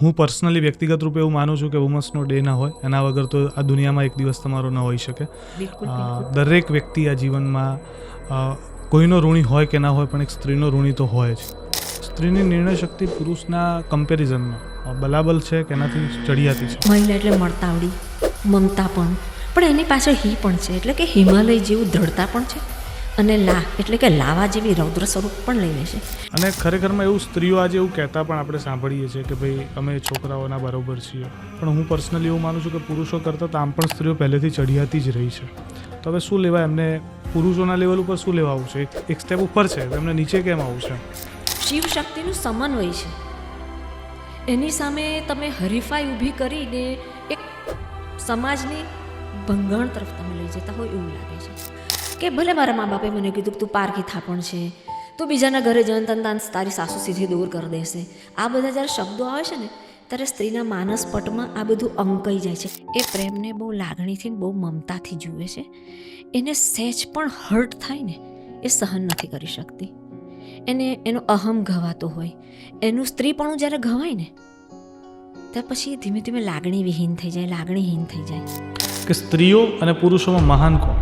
હું પર્સનલી વ્યક્તિગત રૂપે એવું માનું છું કે વુમન્સનો ડે ના હોય, એના વગર તો આ દુનિયામાં એક દિવસ તમારો ન હોઈ શકે. દરેક વ્યક્તિ આ જીવનમાં કોઈનો ઋણી હોય કે ના હોય, પણ એક સ્ત્રીનો ઋણી તો હોય જ. સ્ત્રીની નિર્ણય શક્તિ પુરુષના કમ્પેરિઝનમાં બલાબલ છે કે એનાથી ચડિયાતી છે. મહિલા એટલે મળતાવડી, મમતા પણ એની પાછળ હી પણ છે, એટલે કે હિમાલય જેવું દ્રઢતા પણ છે, અને લા એટલે કે લાવા જેવી રૌદ્ર સ્વરૂપ પણ લઈ લે છે. અને ખરેખરમાં એવું સ્ત્રીઓ આજે એવું કહેતા પણ આપણે સાંભળીએ છીએ કે ભાઈ અમે છોકરાઓના બરાબર છીએ, પણ હું પર્સનલી એવું માનું છું કે પુરુષો કરતાં તો આમ પણ સ્ત્રીઓ પહેલેથી ચડિયાતી જ રહી છે. તો હવે શું લેવા એમને પુરુષોના લેવલ ઉપર શું લેવા આવશે? એક સ્ટેપ ઉપર છે, એમને નીચે કેમ આવશે? શિવ શક્તિનું સમન્વય છે, એની સામે તમે હરીફાઈ ઊભી કરીને એક સમાજની ભંગાણ તરફ તમે લઈ જતા હોય એવું લાગે છે. કે ભલે મારા મા બાપે મને કીધું કે તું પારકી થાપણ છે, તું બીજાના ઘરે જન તન તારી સાસુ સીધી દૂર કરી દેશે, આ બધા જ્યારે શબ્દો આવે છે ને ત્યારે સ્ત્રીના માનસ પટમાં આ બધું અંકાઈ જાય છે. એ પ્રેમને બહુ લાગણીથી બહુ મમતાથી જુએ છે. એને સહેજ પણ હર્ટ થાય ને એ સહન નથી કરી શકતી. એને એનો અહમ ઘવાતો હોય, એનું સ્ત્રીપણું જ્યારે ઘવાય ને ત્યાર પછી ધીમે ધીમે લાગણી વિહીન થઈ જાય, લાગણીહીન થઈ જાય. કે સ્ત્રીઓ અને પુરુષોમાં મહાન કોણ?